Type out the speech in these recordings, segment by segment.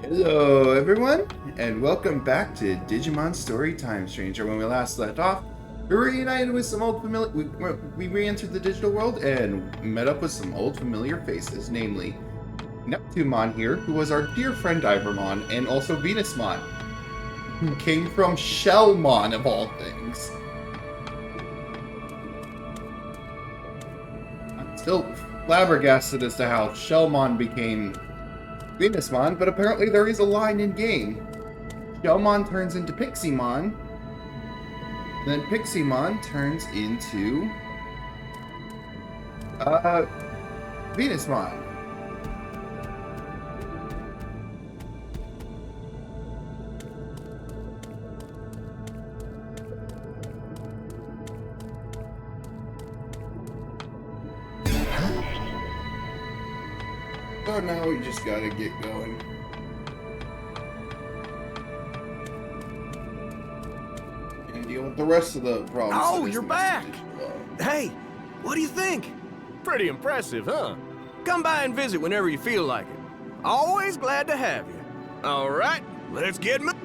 Hello, everyone, and welcome back to Digimon Story Time Stranger. When we last left off, we were reunited with some old familiar. We re-entered the digital world and met up with some old familiar faces, namely neptunemon here, who was our dear friend Divermon, and also venusmon, who came from Shellmon of all things. I'm still flabbergasted as to how Shellmon became venusmon, but apparently there is a line in game. Shellmon turns into Pixiemon, then Pixiemon turns into venusmon. So now we just gotta get going. And deal with the rest of the problems. Oh, you're back! Hey, what do you think? Pretty impressive, huh? Come by and visit whenever you feel like it. Always glad to have you. All right, let's get moving.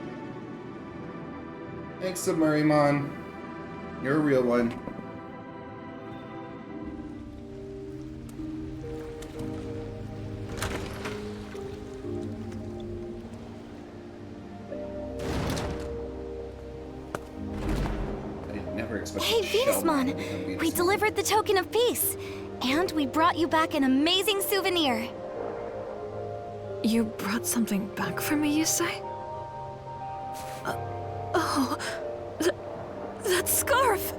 Thanks, Submarimon. You're a real one. Hey, venusmon! We delivered the token of peace, and we brought you back an amazing souvenir. You brought something back for me, you say? That scarf!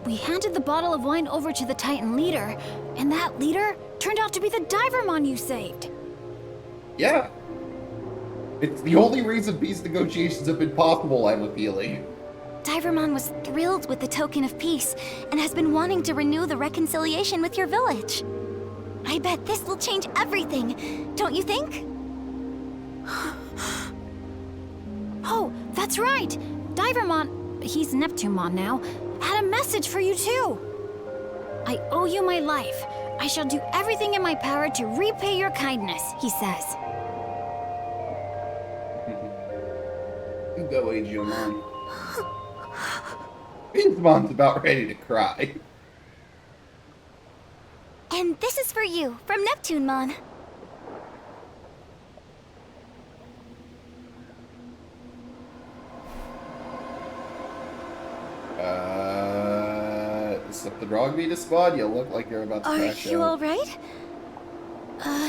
We handed the bottle of wine over to the Titan leader, and that leader turned out to be the Divermon you saved. Yeah. It's the only reason peace negotiations have been possible, I'm feeling. Divermon was thrilled with the token of peace and has been wanting to renew the reconciliation with your village. I bet this will change everything, don't you think? Oh, that's right! Divermon, he's Neptunemon now, had a message for you too. I owe you my life. I shall do everything in my power to repay your kindness, he says. Go, Agiomon. Venusmon's about ready to cry. And this is for you, from Neptunemon. Is something wrong, Venusmon? You look like you're about to crash out. Are you alright?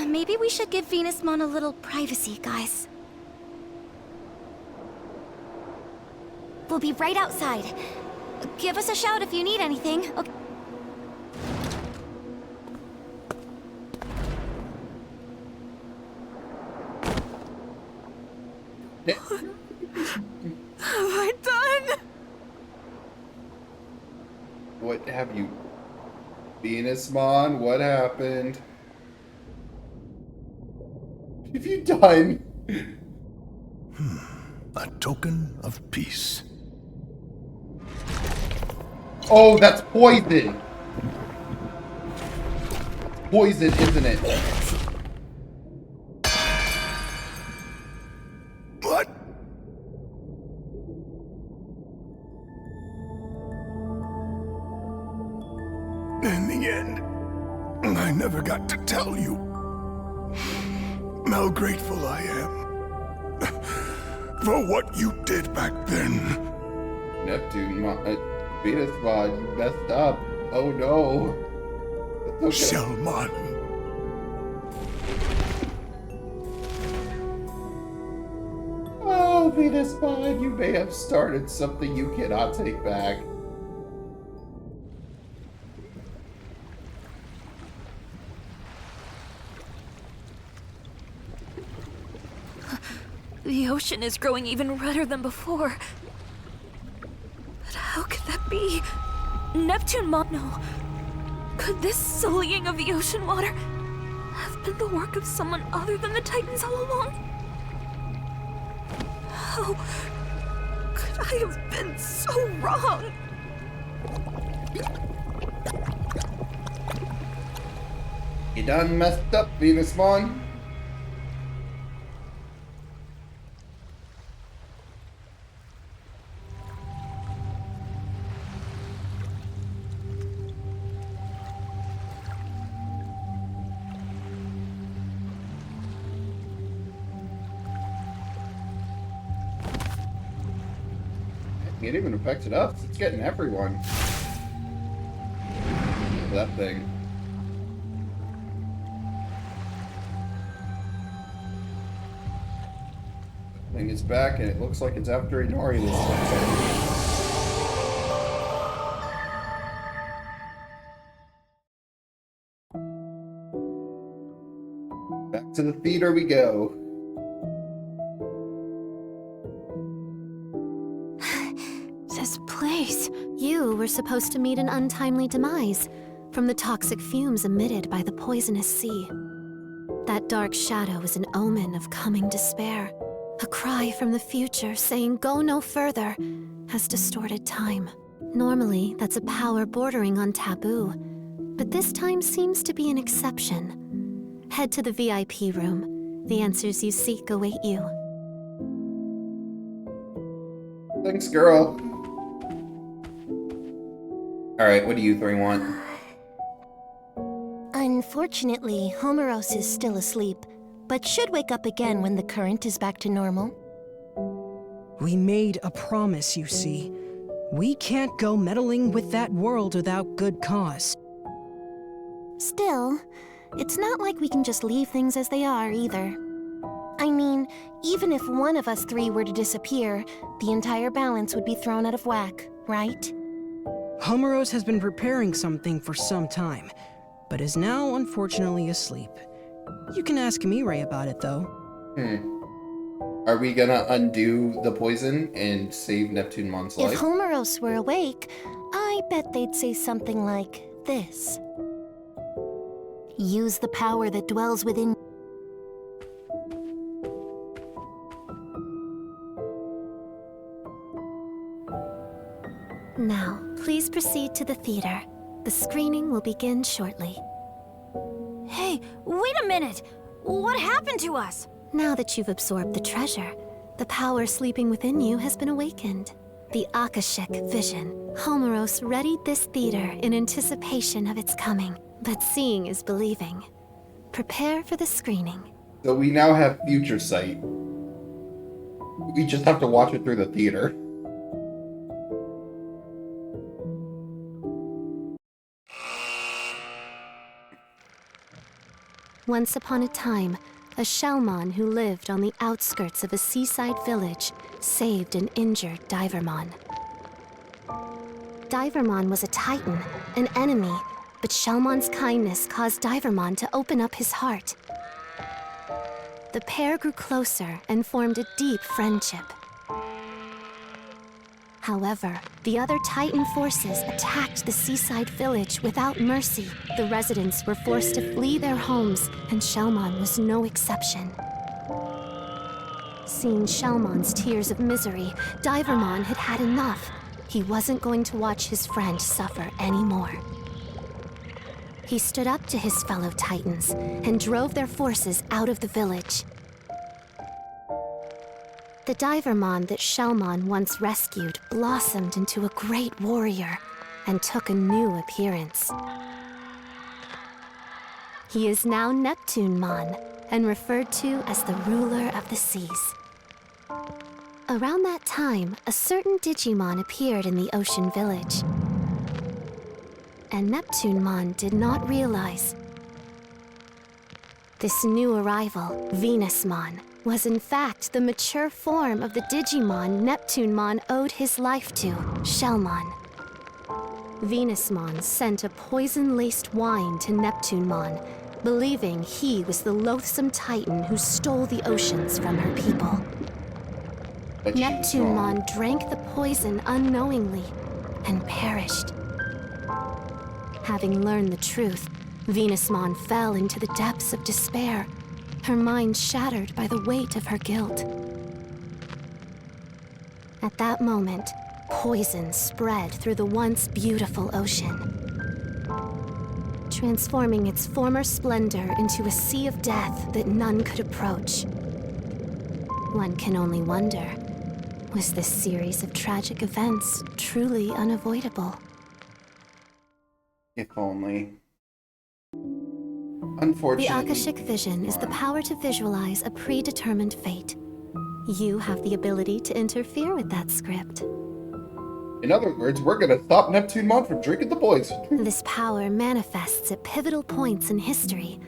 Maybe we should give Venusmon a little privacy, guys. We'll be right outside. Give us a shout if you need anything, okay? Have I done? What have you... Venusmon, what happened? What have you done? A token of peace. Oh, that's poison! Poison, isn't it? What? In the end, I never got to tell you how grateful I am for what you did back then. Venusmon, you messed up. Oh no. That's okay. Shellmon. Oh, Venusmon, you may have started something you cannot take back. The ocean is growing even redder than before. But how could that be? Neptunemon, no. Could this sullying of the ocean water have been the work of someone other than the Titans all along? How could I have been so wrong? You done messed up, venusmon. It even affected us. It's getting everyone. That thing. Thing is back, and it looks like it's after Inori this time. Back to the theater we go. This place. You were supposed to meet an untimely demise from the toxic fumes emitted by the poisonous sea. That dark shadow is an omen of coming despair. A cry from the future saying go no further has distorted time. Normally, that's a power bordering on taboo, but this time seems to be an exception. Head to the VIP room. The answers you seek await you. Thanks, girl. Alright, what do you three want? Unfortunately, Homeros is still asleep, but should wake up again when the current is back to normal. We made a promise, you see. We can't go meddling with that world without good cause. Still, it's not like we can just leave things as they are, either. I mean, even if one of us three were to disappear, the entire balance would be thrown out of whack, right? Homeros has been preparing something for some time, but is now unfortunately asleep. You can ask Mirai about it, though. Are we gonna undo the poison and save neptunemon's life? If Homeros were awake, I bet they'd say something like this. Use the power that dwells within. Now, please proceed to the theater. The screening will begin shortly. Hey, wait a minute! What happened to us? Now that you've absorbed the treasure, the power sleeping within you has been awakened. The Akashic vision. Homeros readied this theater in anticipation of its coming, but seeing is believing. Prepare for the screening. So we now have future sight. We just have to watch it through the theater. Once upon a time, a shellmon who lived on the outskirts of a seaside village saved an injured divermon. Divermon was a titan, an enemy, but Shellmon's kindness caused Divermon to open up his heart. The pair grew closer and formed a deep friendship. However, the other Titan forces attacked the seaside village without mercy. The residents were forced to flee their homes, and Shellmon was no exception. Seeing Shellmon's tears of misery, Divermon had had enough. He wasn't going to watch his friend suffer anymore. He stood up to his fellow Titans and drove their forces out of the village. The Divermon that Shellmon once rescued blossomed into a great warrior and took a new appearance. He is now neptunemon and referred to as the ruler of the seas. Around that time, a certain digimon appeared in the ocean village. And neptunemon did not realize this new arrival, venusmon, was in fact the mature form of the digimon neptunemon owed his life to, Shellmon. Venusmon sent a poison-laced wine to neptunemon, believing he was the loathsome titan who stole the oceans from her people. Neptunemon drank the poison unknowingly and perished. Having learned the truth, Venusmon fell into the depths of despair, her mind shattered by the weight of her guilt. At that moment, poison spread through the once beautiful ocean, transforming its former splendor into a sea of death that none could approach. One can only wonder, was this series of tragic events truly unavoidable? If only. The Unfortunately. Akashic vision is the power to visualize a predetermined fate. You have the ability to interfere with that script. In other words, we're gonna stop neptunemon from drinking the poison. This power manifests at pivotal points in history,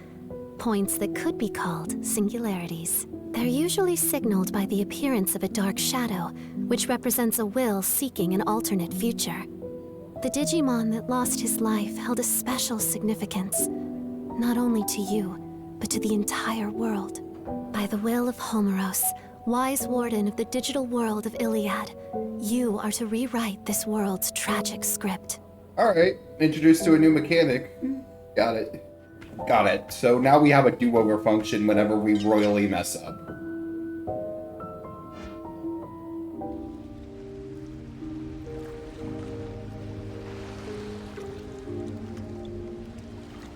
points that could be called singularities. They're usually signaled by the appearance of a dark shadow, which represents a will seeking an alternate future. The Digimon that lost his life held a special significance, not only to you, but to the entire world. By the will of Homeros, wise warden of the digital world of Iliad, you are to rewrite this world's tragic script. Alright, introduced to a new mechanic. Got it. Got it. So now we have a do-over function whenever we royally mess up.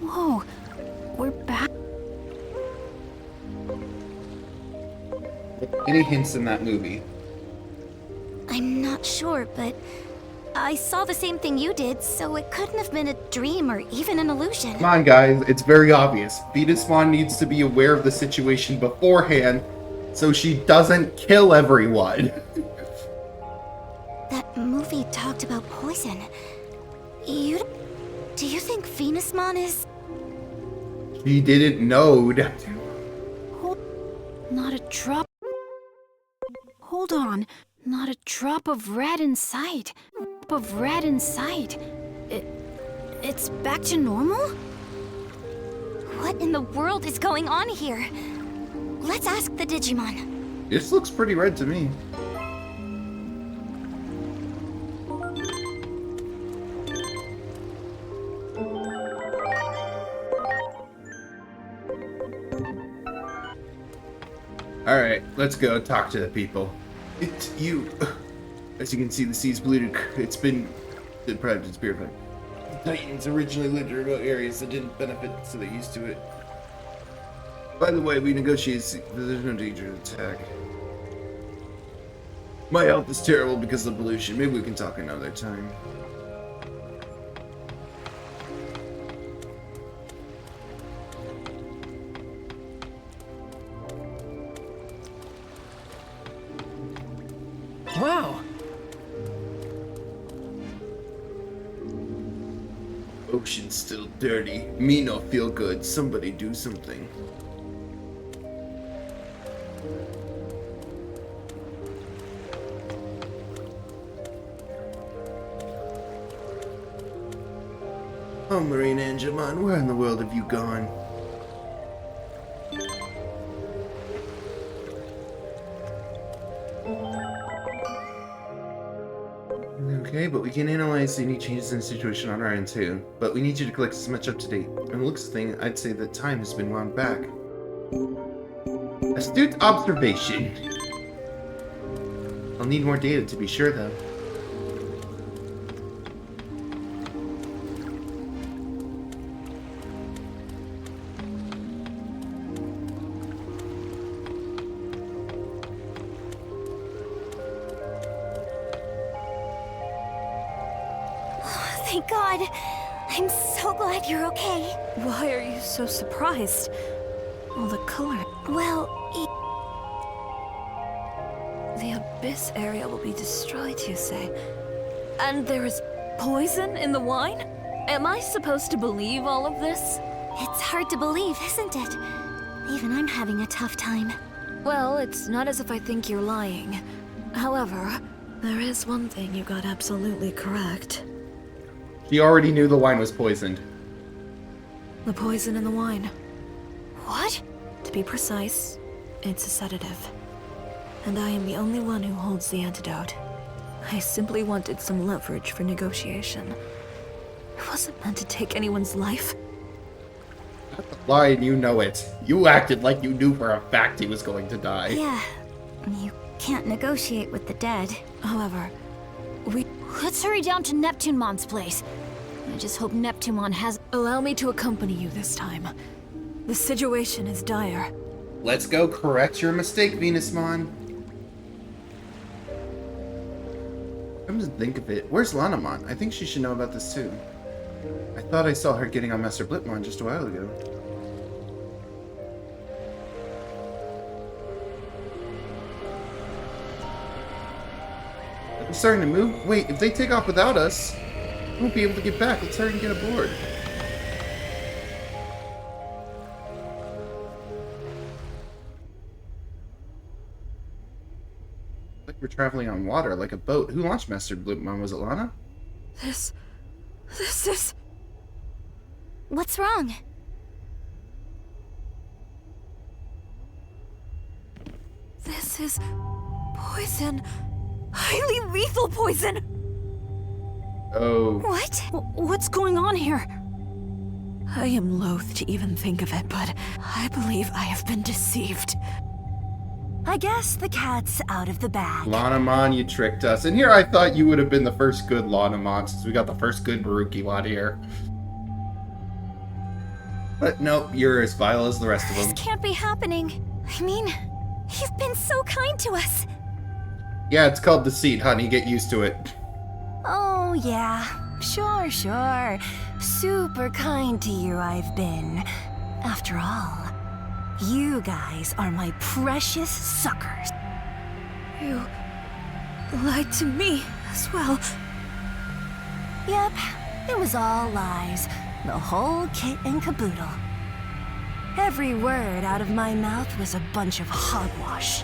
Whoa, we're back. Any hints in that movie? I'm not sure, but I saw the same thing you did, so it couldn't have been a dream or even an illusion. Come on, guys. It's very obvious. Venusmon needs to be aware of the situation beforehand so she doesn't kill everyone. That movie talked about poison. Do you think Venusmon is... She didn't know. Not a drop. Hold on. Not a drop of red in sight. It's back to normal? What in the world is going on here? Let's ask the Digimon. This looks pretty red to me. Alright, let's go talk to the people. It's you. As you can see, the sea's polluted. It's been deprived and purified. The Titans originally lived in remote areas that didn't benefit, so they're used to it. By the way, we negotiated. There's no danger of attack. My health is terrible because of pollution. Maybe we can talk another time. Wow! Ocean's still dirty. Me no feel good. Somebody do something. Oh, Marina and Jamon, where in the world have you gone? Okay, but we can analyze any changes in the situation on our end too. But we need you to collect as much up to date. And the looks of the thing, I'd say that time has been wound back. Astute observation. I'll need more data to be sure though. Thank God. I'm so glad you're okay. Why are you so surprised? All the color. Well, The Abyss area will be destroyed, you say? And there is poison in the wine? Am I supposed to believe all of this? it's hard to believe, isn't it? Even I'm having a tough time. Well, it's not as if I think you're lying. However, there is one thing you got absolutely correct. She already knew the wine was poisoned. The poison in the wine. What? To be precise, it's a sedative. And I am the only one who holds the antidote. I simply wanted some leverage for negotiation. It wasn't meant to take anyone's life. Lie and you know it. You acted like you knew for a fact he was going to die. Yeah. You can't negotiate with the dead. However, Let's hurry down to Neptunemon's place. I just hope Neptunemon has... allow me to accompany you this time. The situation is dire. Let's go correct your mistake, Venusmon. Come to think of it, where's Lanamon? I think she should know about this too. I thought I saw her getting on Master Blipmon just a while ago. It's starting to move. Wait, if they take off without us, we won't be able to get back. Let's hurry and get aboard. Like we're traveling on water, like a boat. Who launched Master Bloopmon? Was it Lana? This is... What's wrong? This is poison. Highly lethal poison! Oh. What? What's going on here? I am loath to even think of it, but I believe I have been deceived. I guess the cat's out of the bag. Lanamon, you tricked us. And here I thought you would have been the first good Lanamon, since we got the first good Baruki lot here. But nope, you're as vile as the rest of them. This can't be happening. I mean, you've been so kind to us. Yeah, it's called deceit, honey. Get used to it. Oh, yeah. Sure. Super kind to you I've been. After all, you guys are my precious suckers. You lied to me as well. Yep, it was all lies. The whole kit and caboodle. Every word out of my mouth was a bunch of hogwash.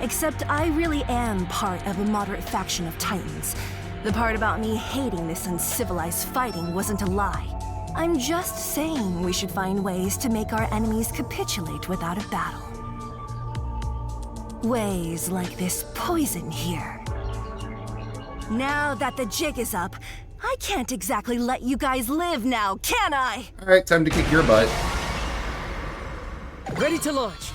Except I really am part of a moderate faction of Titans. The part about me hating this uncivilized fighting wasn't a lie. I'm just saying we should find ways to make our enemies capitulate without a battle. Ways like this poison here. Now that the jig is up, I can't exactly let you guys live now, can I? Alright, time to kick your butt. Ready to launch.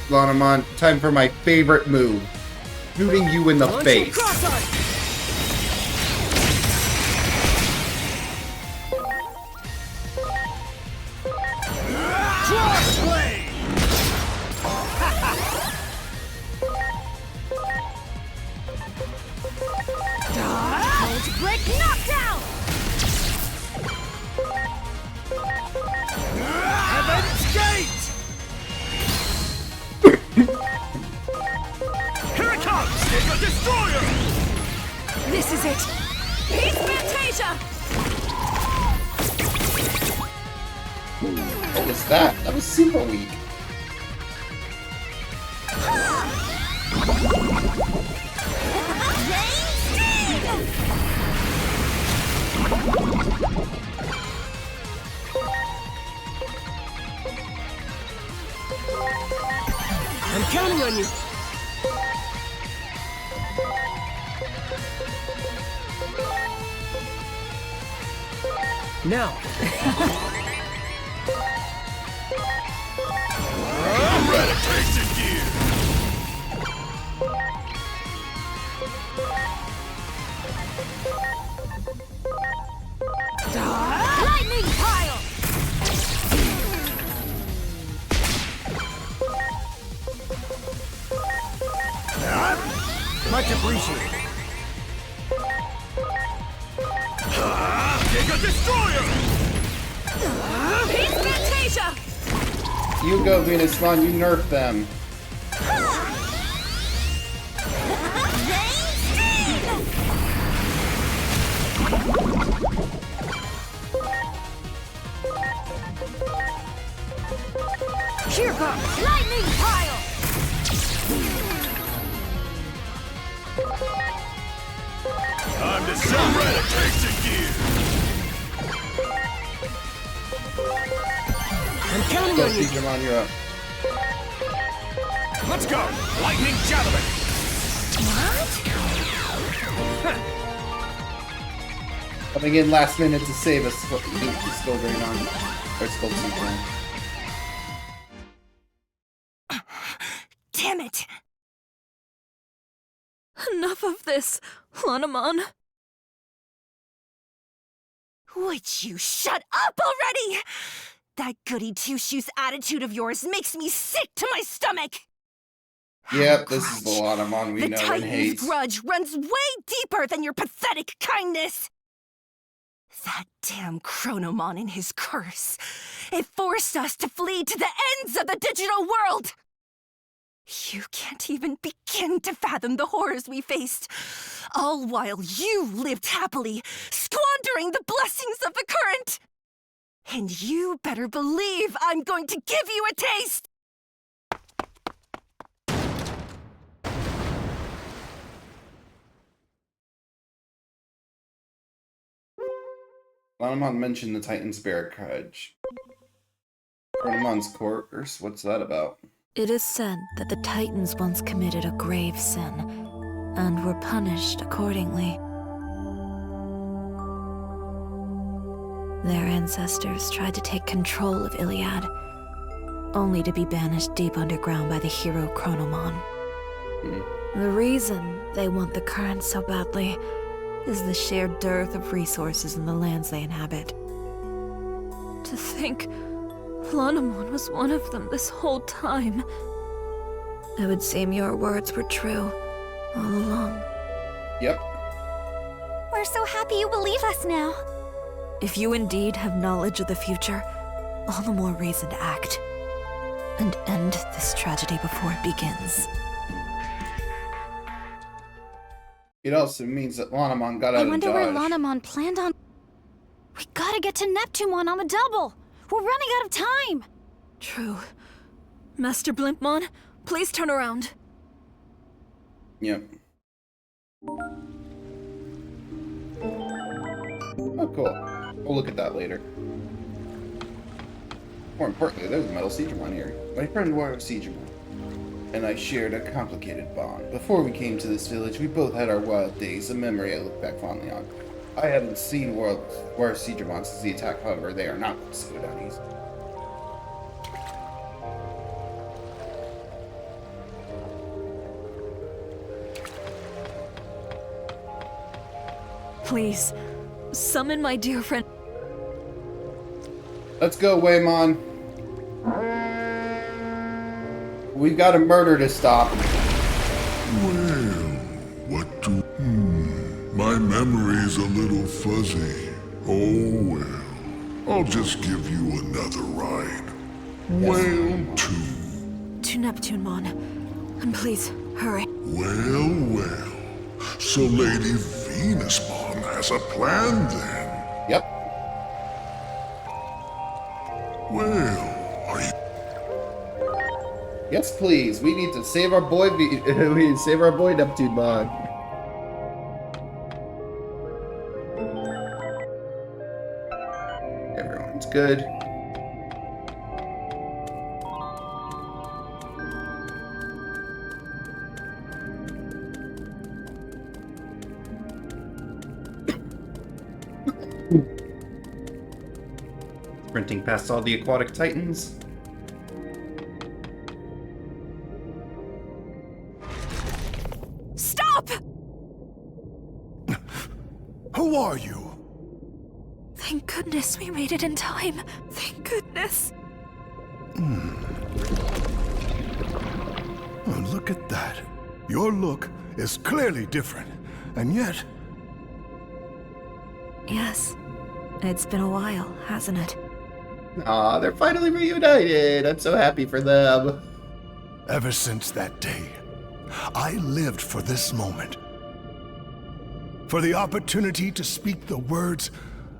Lanamon, time for my favorite move. Shooting you in the face. Break knockdown! Heaven's Gate! Here it comes! It's a destroyer! This is it! Peace Fantasia! What was that? That was super weak. I'm counting on you. Now. I'm ready, chasing gear. Lightning pile! Much appreciated. Giga Destroyer! Peace Fantasia! You go, Venusmon, you nerf them. Here goes lightning pile! Time to celebrate a chasing gear. I'm counting Go, on you. Digimon, you're up. Let's go! Lightning Javelin! Coming in last minute to save us. He's still going on. Or still something. Damn it! Enough of this, Lanamon. Would you shut up already? That goody two-shoes attitude of yours makes me sick to my stomach! Yep, this is the Lanamon we The know and Titan's hate. grudge runs way deeper than your pathetic kindness! That damn Chronomon and his curse. It forced us to flee to the ends of the digital world! You can't even begin to fathom the horrors we faced, all while you lived happily, squandering the blessings of the current. And you better believe I'm going to give you a taste! Lanamon mentioned the Titan's bear grudge. Chronomon's course, what's that about? It is said that the Titans once committed a grave sin, and were punished accordingly. Their ancestors tried to take control of Iliad, only to be banished deep underground by the hero Chronomon. The reason they want the current so badly is the sheer dearth of resources in the lands they inhabit. To think Lanamon was one of them this whole time. It would seem your words were true all along. Yep. We're so happy you believe us now. If you indeed have knowledge of the future, all the more reason to act. And end this tragedy before it begins. It also means that Lanamon got out I of wonder where Dodge. Lanamon planned on... We gotta get to neptunemon on the double! We're running out of time! True. Master Blimpmon, please turn around. Yep. Oh, cool. We'll look at that later. More importantly, there's a metal Digimon here. My friend War Digimon and I shared a complicated bond. Before we came to this village, we both had our wild days, a memory I look back fondly on. I haven't seen War Digimon since the attack, however, they are not considered uneasy. Please, summon my dear friend. Let's go, Waymon. We've got a murder to stop. Well, what do... My memory's a little fuzzy. Oh well. I'll just give you another ride. Well, To neptunemon. And please, hurry. well. So Lady Venusmon has a plan then? Yep. Well, are you... Yes, please. We need to save our boy. We need to save our boy neptunemon. Everyone's good. Sprinting past all the aquatic titans. Stop! Who are you? Thank goodness we made it in time. Thank goodness. Oh, look at that. Your look is clearly different, and yet... Yes. It's been a while, hasn't it? Aw, they're finally reunited. I'm so happy for them. Ever since that day, I lived for this moment. For the opportunity to speak the words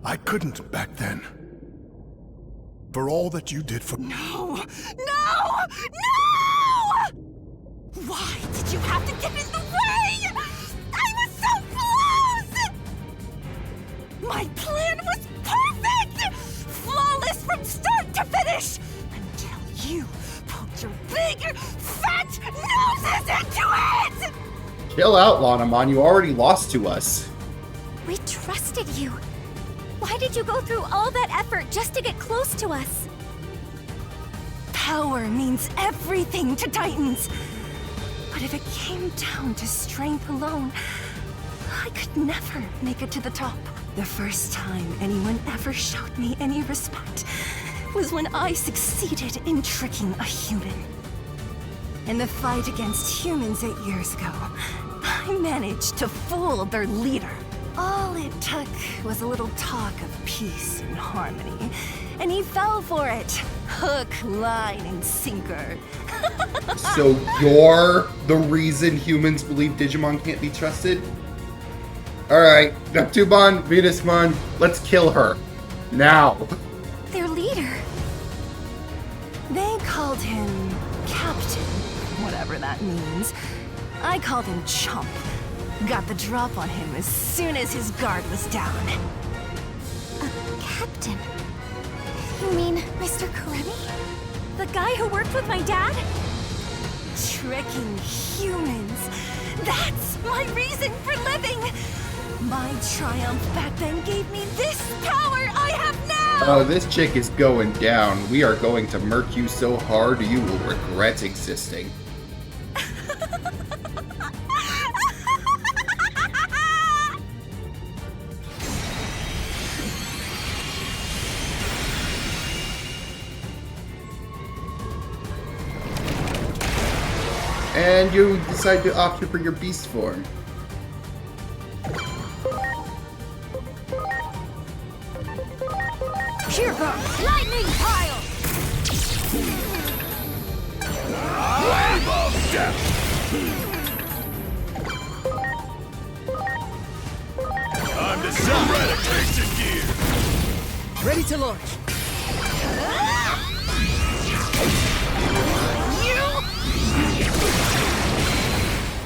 I couldn't back then. For all that you did for... No! No! No! Why did you have to get in the way? I was so close! My plan was perfect! Flawless from start to finish! Until you poked your big, fat noses into it! Chill out, Lanamon. You already lost to us. We trusted you. Why did you go through all that effort just to get close to us? Power means everything to Titans. But if it came down to strength alone, I could never make it to the top. The first time anyone ever showed me any respect was when I succeeded in tricking a human. In the fight against humans 8 years ago, I managed to fool their leader. All it took was a little talk of peace and harmony, and he fell for it. Hook, line, and sinker. So you're the reason humans believe Digimon can't be trusted? Alright, neptunemon, venusmon, let's kill her. Now. Their leader. They called him Captain, whatever that means. I called him Chump. Got the drop on him as soon as his guard was down. Captain? You mean Mr. Karemi? The guy who worked with my dad? Tricking humans. That's my reason for living. My triumph back then gave me this power I have now. Oh, this chick is going down. We are going to murk you so hard you will regret existing. And you decide to opt for your beast form. Here goes lightning pile! Wave of death! Time to set relocation gear! Ready to launch.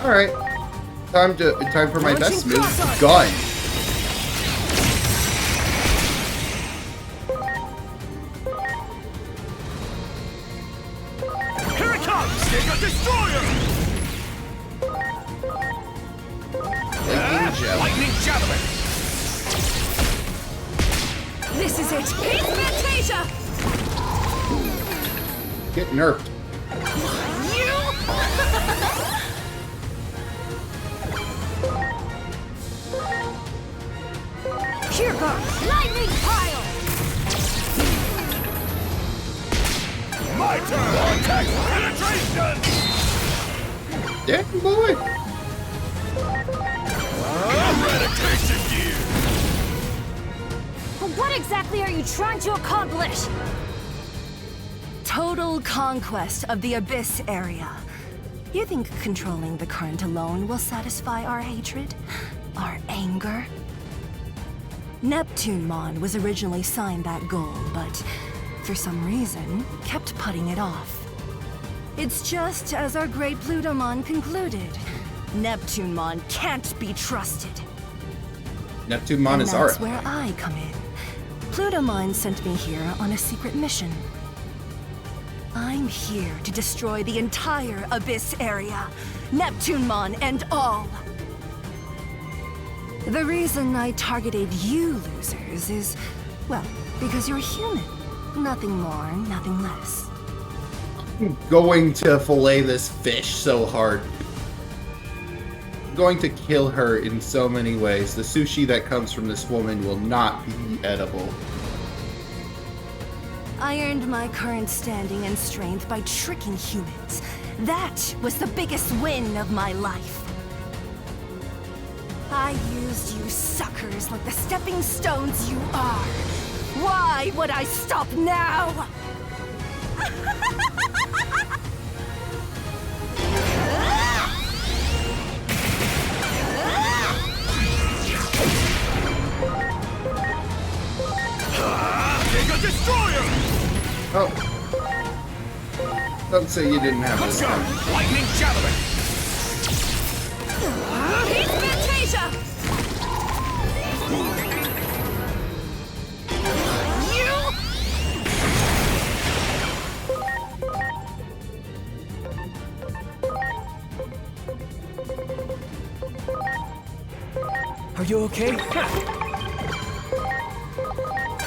Alright. Time for my best move. Gun. Here it comes! Giga Destroyer! Lightning Javelin! This is it! It's Fantasia! Get nerfed. Here goes lightning pile! My turn! Attack penetration! Yeah, boy. Relocation gear! But what exactly are you trying to accomplish? Total conquest of the Abyss area. You think controlling the current alone will satisfy our hatred? Our anger? Neptunemon was originally signed that goal, but for some reason, kept putting it off. It's just as our great Plutomon concluded. Neptunemon can't be trusted. Neptunemon And is our that's where I come in. Plutomon sent me here on a secret mission. I'm here to destroy the entire Abyss area, Neptunemon and all. The reason I targeted you losers is, well, because you're human. Nothing more, nothing less. I'm going to fillet this fish so hard. I'm going to kill her in so many ways. The sushi that comes from this woman will not be edible. I earned my current standing and strength by tricking humans. That was the biggest win of my life. I used you suckers like the stepping stones you are. Why would I stop now? Giga Destroyer! Oh. Don't say you didn't have Let's this go! one. Lightning Javelin! It's Fantasia! Are you okay?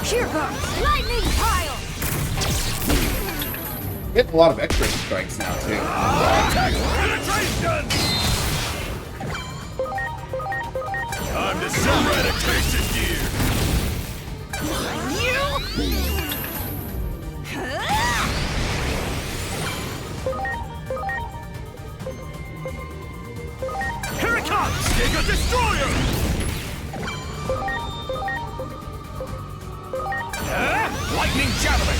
Here goes lightning pile! Getting a lot of extra strikes now, too. Attack penetration! Time to set relocation gear! Here it comes! Giga Destroyer! Lightning Javelin!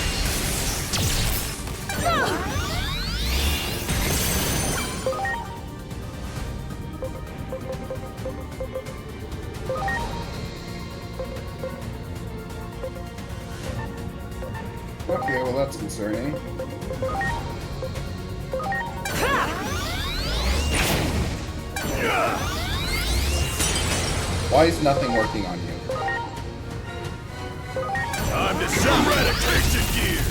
Okay, well that's concerning. Why is nothing working on you? Time to separate attention gear.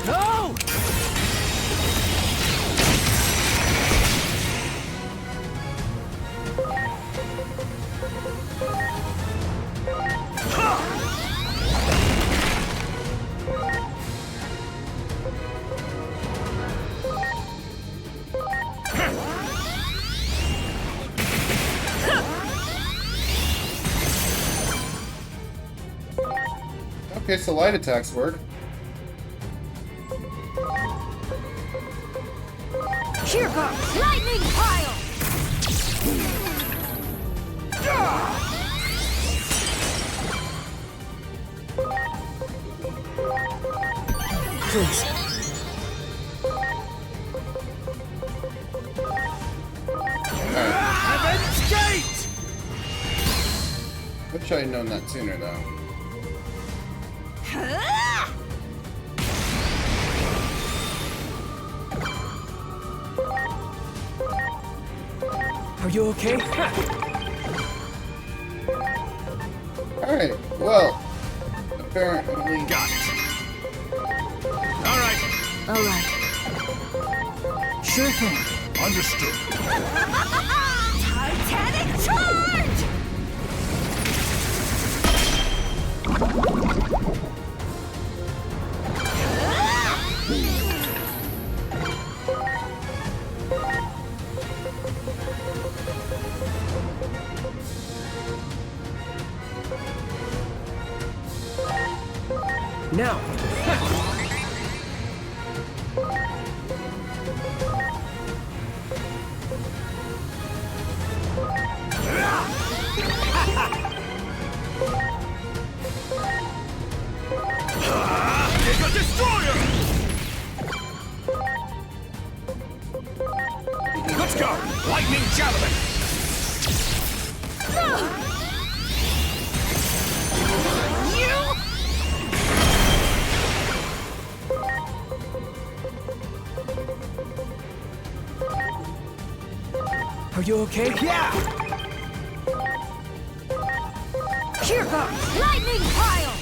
No! Okay, so light attacks work. Here goes lightning pile! Please. Heaven's Gate! Wish I had known that sooner, though. Are you okay? Alright, well, apparently... Got it. Alright. Alright. Sure thing. Understood. Titanic charge! Now. It's a destroyer! Let's go! Lightning javelin! Are you okay? Yeah! Here goes lightning pile!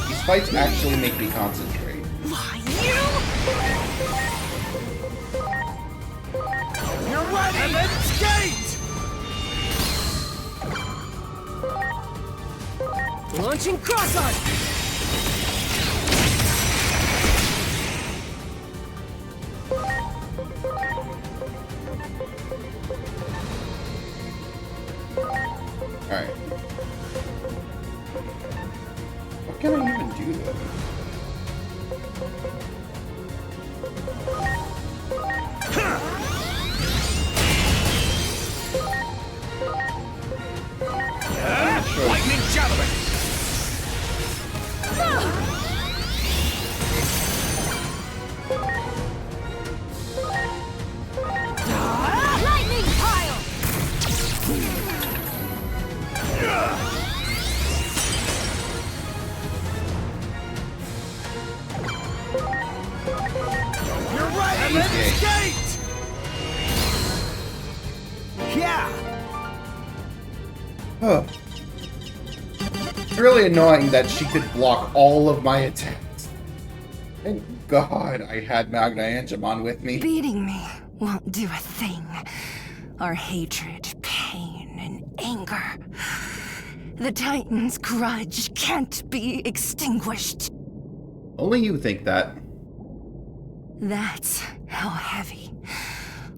These fights actually make me concentrate. Why, you? You're ready! Heaven's Gate! Launching cross arm. Alright. What can I even do, though? Sure. Lightning javelin! Lightning pile! You're ready! Heaven's Gate! Yeah! Oh. It's really annoying that she could block all of my attacks. Thank God I had Magna Angemon with me. Beating me won't do a thing. Our hatred, pain, and anger. The Titan's grudge can't be extinguished. Only you think that. That's how heavy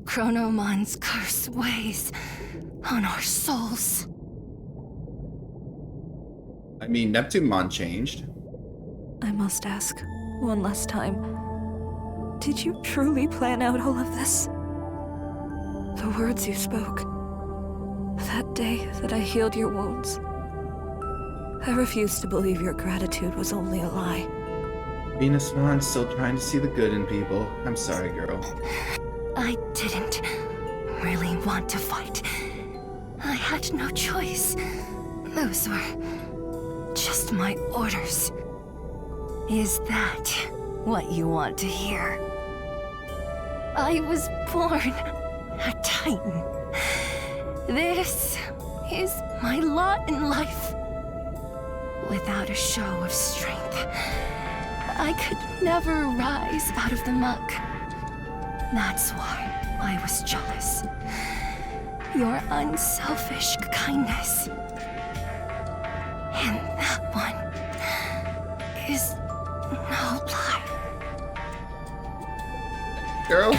Chronomon's curse weighs on our souls. I mean, neptunemon changed. I must ask, one last time. Did you truly plan out all of this? The words you spoke. That day that I healed your wounds. I refuse to believe your gratitude was only a lie. Venusmon still trying to see the good in people. I'm sorry, girl. I didn't really want to fight. I had no choice. Those were just my orders. Is that what you want to hear? I was born a Titan. This is my lot in life. Without a show of strength, I could never rise out of the muck. That's why I was jealous. Your unselfish kindness. And that one is no lie. Girl?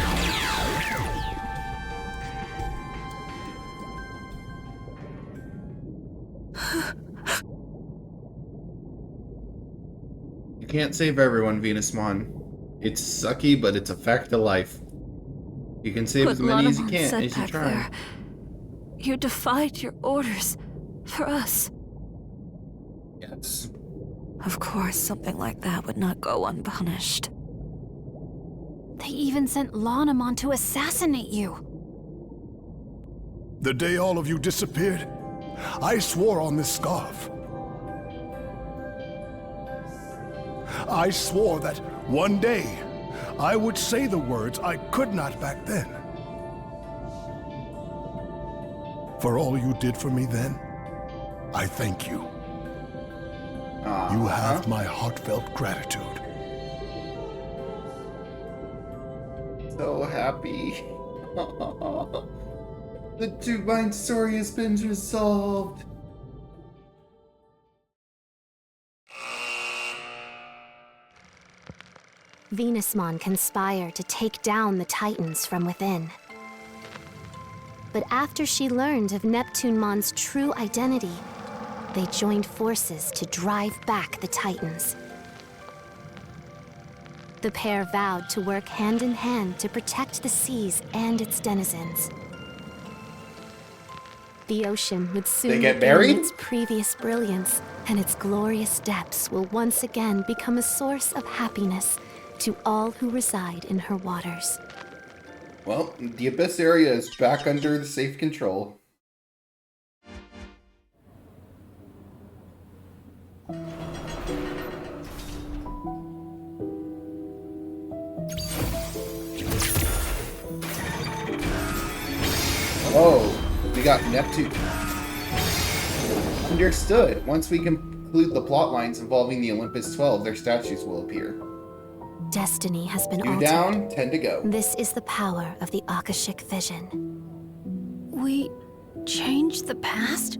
You can't save everyone, Venusmon. It's sucky, but it's a fact of life. You can save as many as you can, as you try. There. You defied your orders for us. Yes. Of course, something like that would not go unpunished. They even sent Launamon to assassinate you. The day all of you disappeared, I swore on this scarf. I swore that one day I would say the words I could not back then. For all you did for me then, I thank you. You have my heartfelt gratitude. So happy. The two-line story has been resolved. Venusmon conspired to take down the Titans from within. But after she learned of neptunemon's true identity, they joined forces to drive back the Titans. The pair vowed to work hand in hand to protect the seas and its denizens. The ocean would soon get regain married? its previous brilliance, and its glorious depths will once again become a source of happiness to all who reside in her waters. Well, the Abyss area is back under the safe control. Oh, we got Neptune. Understood. Once we conclude the plot lines involving the Olympus 12, their statues will appear. Destiny has been 2 altered. down, 10 to go. This is the power of the Akashic vision. We changed the past?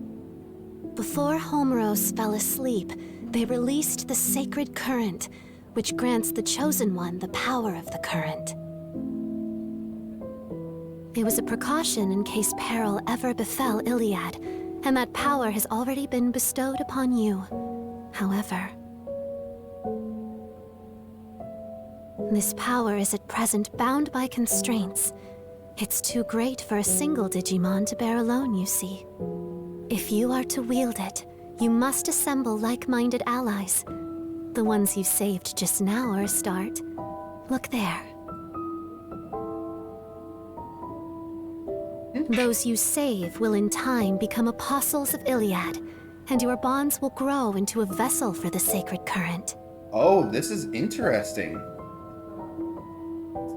Before Homeros fell asleep, they released the sacred current, which grants the Chosen One the power of the current. It was a precaution in case peril ever befell Iliad, and that power has already been bestowed upon you. However, this power is at present bound by constraints. It's too great for a single Digimon to bear alone, you see. If you are to wield it, you must assemble like-minded allies. The ones you saved just now are a start. Look there. Those you save will in time become apostles of Iliad, and your bonds will grow into a vessel for the sacred current. Oh, this is interesting.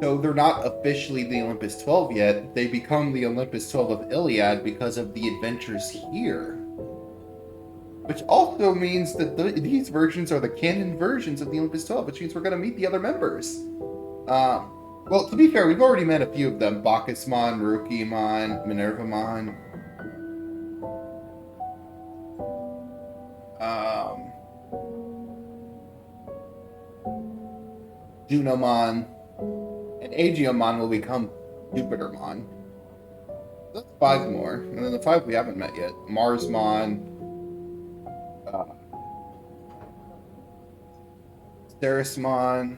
So they're not officially the Olympus 12 yet. They become the Olympus 12 of Iliad because of the adventures here. Which also means that these versions are the canon versions of the Olympus 12, which means we're going to meet the other members. Well, to be fair, we've already met a few of them. Bacchusmon, Rukimon, Minervamon. Junomon. And Aegeomon will become Jupitermon. That's 5 more. And then the 5 we haven't met yet. Marsmon. Ceresmon.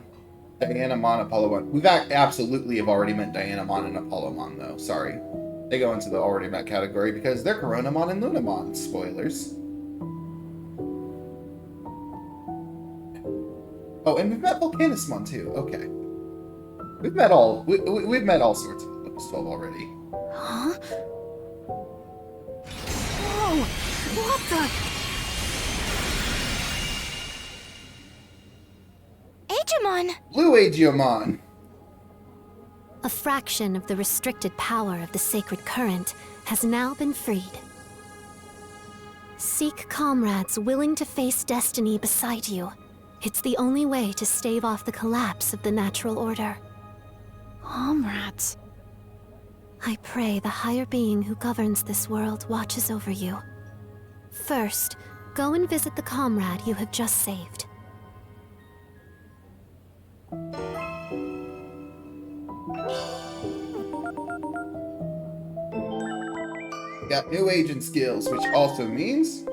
Dianamon, Apollomon. We've absolutely have already met Dianamon and Apollomon, though. Sorry. They go into the already met category because they're Coronamon and Lunamon. Spoilers. Oh, and we've met Volcanismon too. Okay. We've met all sorts of Olympus 12 already. Huh? Whoa! What the? Digimon! Blue Agiomon! A fraction of the restricted power of the sacred current has now been freed. Seek comrades willing to face destiny beside you. It's the only way to stave off the collapse of the natural order. Comrades. I pray the higher being who governs this world watches over you. First, go and visit the comrade you have just saved. Got new agent skills, which also means...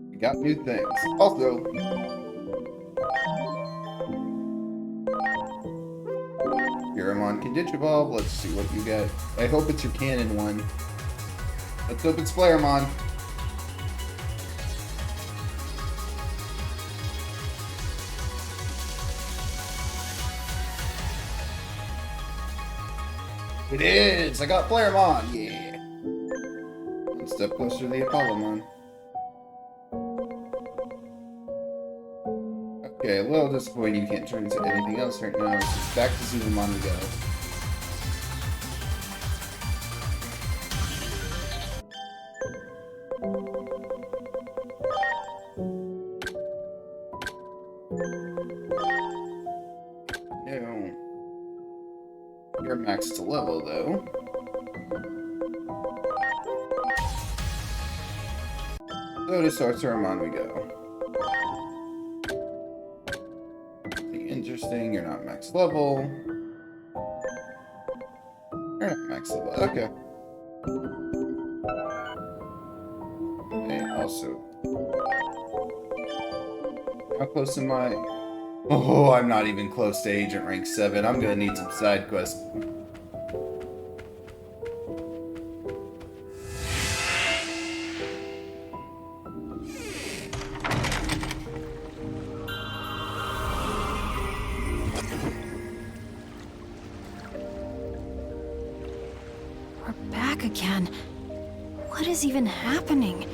we got new things. Also... Pyramon can Digivolve. Let's see what you get. I hope it's your canon one. Let's hope it's Flareamon. It is! I got Flareamon! Yeah! One step closer to the Apollomon. Okay, a little disappointing you can't turn into anything else right now. So back to Zuzumon we go. No. You're maxed to level, though. So to Sarsaramon we go. Interesting, you're not max level. You're not max level, okay. And also... How close am I? Oh, I'm not even close to Agent Rank 7. I'm gonna need some side quests. Again. What is even happening?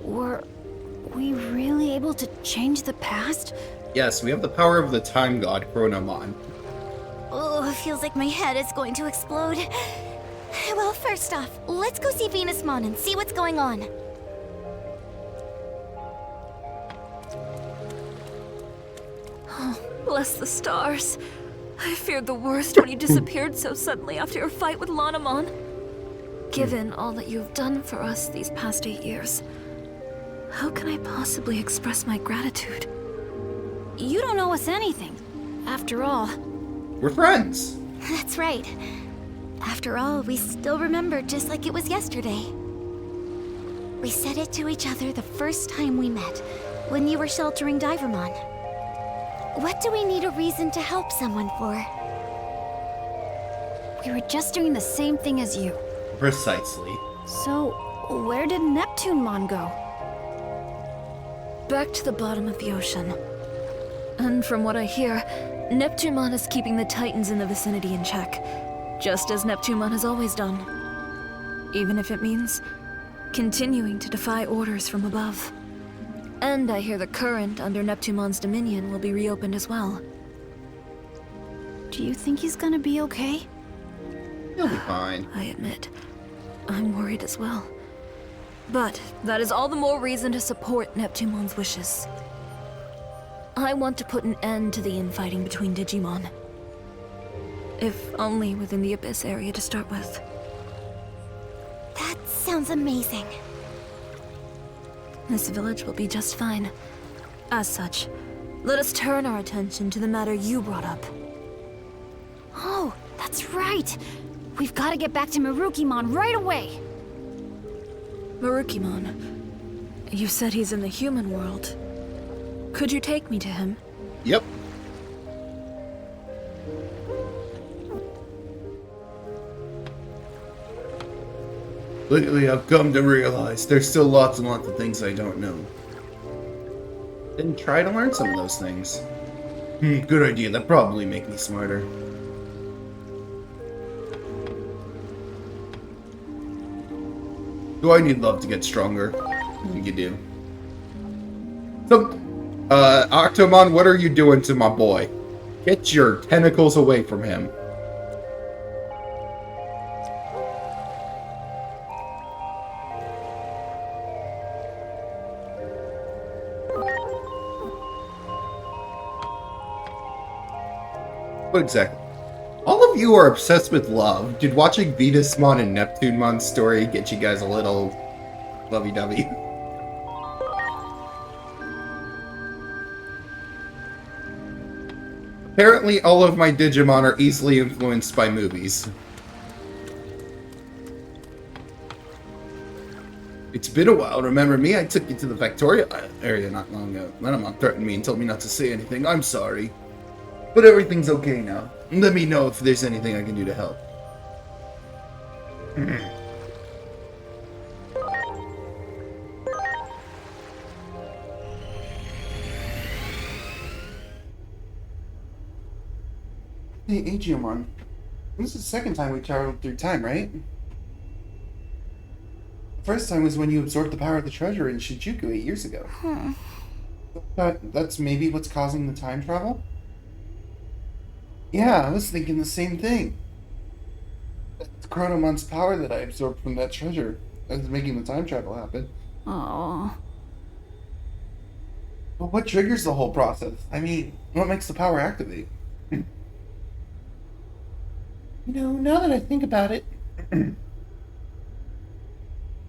Were we really able to change the past? Yes, we have the power of the time god, Chronomon. Oh, it feels like my head is going to explode. Well, first off, let's go see Venusmon and see what's going on. Oh, bless the stars. I feared the worst when you disappeared so suddenly after your fight with Lanamon. Given all that you have done for us these past 8 years, how can I possibly express my gratitude? You don't owe us anything. After all, We're friends! That's right. After all, we still remember just like it was yesterday. We said it to each other the first time we met, when you were sheltering Divermon. What do we need a reason to help someone for? we were just doing the same thing as you. Precisely. So, where did neptunemon go? Back to the bottom of the ocean. And from what I hear, Neptunemon is keeping the Titans in the vicinity in check, just as Neptunemon has always done. Even if it means continuing to defy orders from above. And I hear the current under Neptunemon's dominion will be reopened as well. Do you think he's gonna be okay? He'll be fine. I admit, I'm worried as well. But that is all the more reason to support Neptunemon's wishes. I want to put an end to the infighting between Digimon. If only within the Abyss area to start with. That sounds amazing. This village will be just fine. As such, let us turn our attention to the matter you brought up. Oh, that's right! We've got to get back to Marukimon right away! Marukimon. You said he's in the human world. Could you take me to him? Yep. Lately, I've come to realize there's still lots and lots of things I don't know. Then try to learn some of those things. Good idea. That'd probably make me smarter. Do I need love to get stronger? I think you do. So, Octomon, what are you doing to my boy? Get your tentacles away from him. What exactly? All of you are obsessed with love. Did watching venusmon and neptunemon's story get you guys a little lovey-dovey? Apparently, all of my Digimon are easily influenced by movies. It's been a while. Remember me? I took you to the Victoria area not long ago. Venusmon threatened me and told me not to say anything. I'm sorry. But everything's okay now. Let me know if there's anything I can do to help. Hey, Agiomon. This is the second time we traveled through time, right? The first time was when you absorbed the power of the treasure in Shinjuku 8 years ago. That's maybe what's causing the time travel? Yeah, I was thinking the same thing. It's Chronomon's power that I absorbed from that treasure that's making the time travel happen. Oh. But what triggers the whole process? I mean, what makes the power activate? You know, now that I think about it, I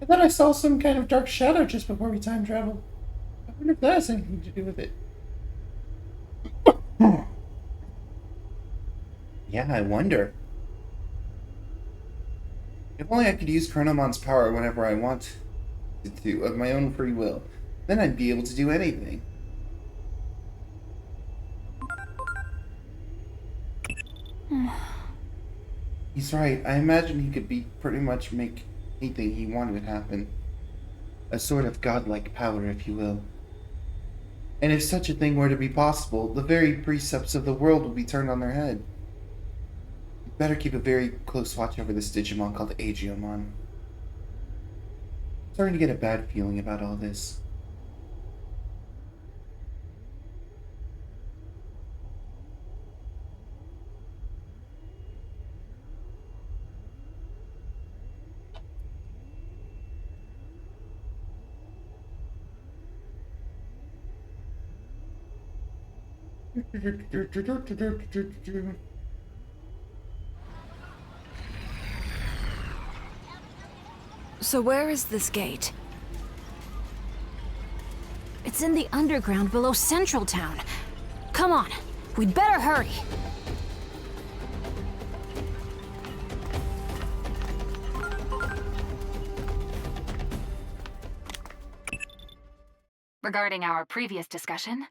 thought I saw some kind of dark shadow just before we time traveled. I wonder if that has anything to do with it. Yeah, I wonder. If only I could use Chronomon's power whenever I want to, of my own free will. Then I'd be able to do anything. He's right. I imagine he could pretty much make anything he wanted to happen. A sort of godlike power, if you will. And if such a thing were to be possible, the very precepts of the world would be turned on their head. You'd better keep a very close watch over this Digimon called Agiomon. I'm starting to get a bad feeling about all this. So where is this gate? It's in the underground below Central Town. Come on, we'd better hurry. Regarding our previous discussion,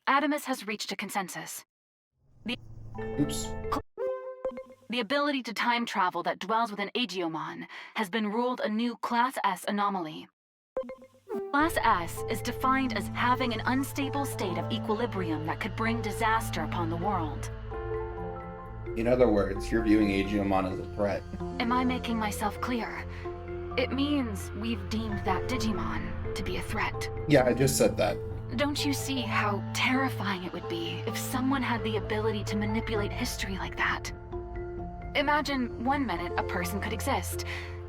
Adamus has reached a consensus. Oops. The ability to time travel that dwells within Agiomon has been ruled a new Class S anomaly. Class S is defined as having an unstable state of equilibrium that could bring disaster upon the world. In other words, you're viewing Agiomon as a threat. Am I making myself clear? It means we've deemed that Digimon to be a threat. Yeah, I just said that. Don't you see how terrifying it would be if someone had the ability to manipulate history like that? Imagine 1 minute a person could exist.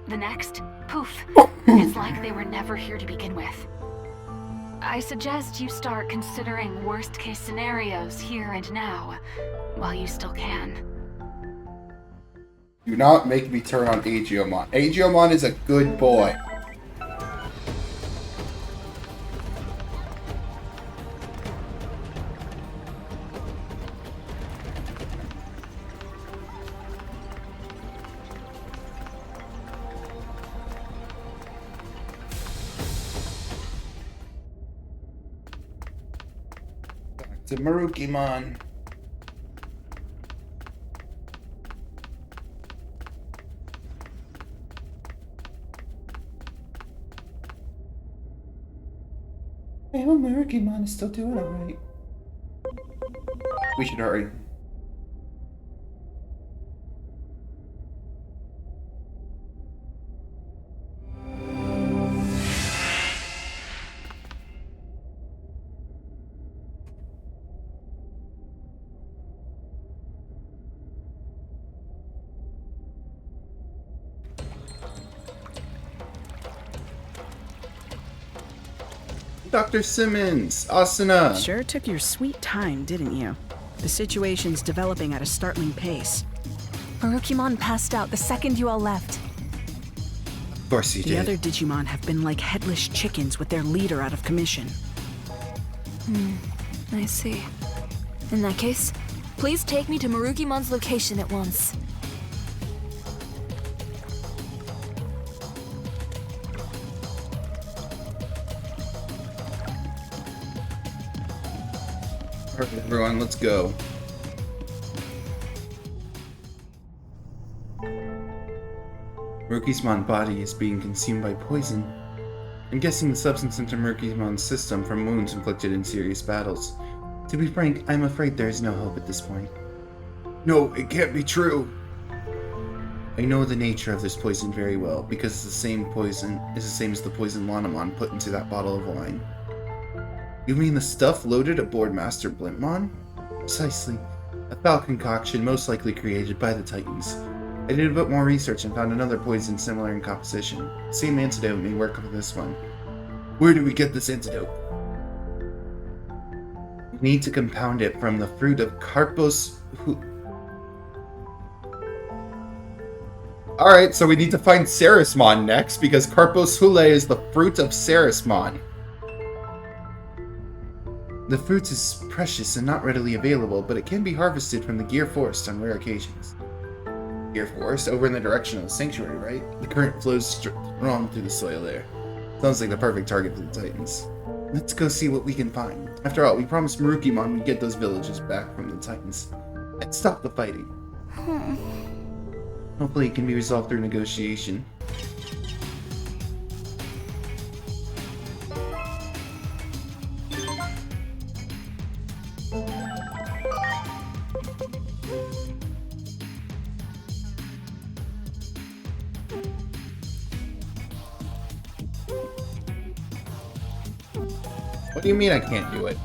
The next, poof, it's like they were never here to begin with. I suggest you start considering worst-case scenarios here and now, while you still can. Do not make me turn on Agiomon. Agiomon is a good boy. to Marukimon. I hope Marukimon is still doing alright. We should hurry. Dr. Simmons, Asuna. Sure took your sweet time, didn't you? The situation's developing at a startling pace. Marukimon passed out the second you all left. Of course he did. The other Digimon have been like headless chickens with their leader out of commission. I see. In that case, please take me to Marukimon's location at once. Perfect, everyone, let's go. Marukismon's body is being consumed by poison. I'm guessing the substance into Marukismon's system from wounds inflicted in serious battles. To be frank, I'm afraid there is no hope at this point. No, it can't be true. I know the nature of this poison very well, because it's the same as the poison Lanamon put into that bottle of wine. You mean the stuff loaded aboard Master Blintmon? Precisely. A foul concoction most likely created by the Titans. I did a bit more research and found another poison similar in composition. The same antidote may work for this one. Where do we get this antidote? We need to compound it from the fruit of Carpos... Alright, so we need to find Ceresmon next, because Carpos Hule is the fruit of Ceresmon. The fruit is precious and not readily available, but it can be harvested from the Gear Forest on rare occasions. Gear Forest? Over in the direction of the Sanctuary, right? The current flows strong through the soil there. Sounds like the perfect target for the Titans. Let's go see what we can find. After all, we promised Marukimon we'd get those villages back from the Titans. And stop the fighting. Hopefully it can be resolved through negotiation. What do you mean I can't do it?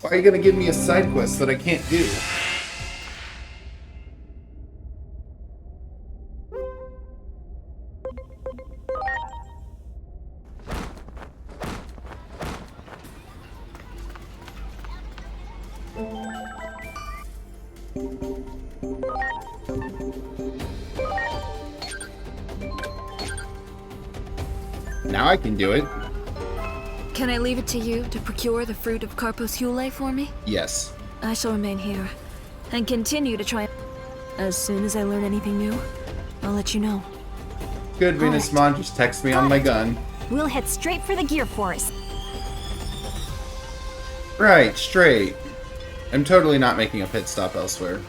Why are you gonna give me a side quest that I can't do? Now I can do it. Can I leave it to you to procure the fruit of Carpos Hule for me? Yes. I shall remain here and continue to try. As soon as I learn anything new, I'll let you know. Good, Venusmon, just text me on my gun. We'll head straight for the Gear Forest. Right, straight. I'm totally not making a pit stop elsewhere.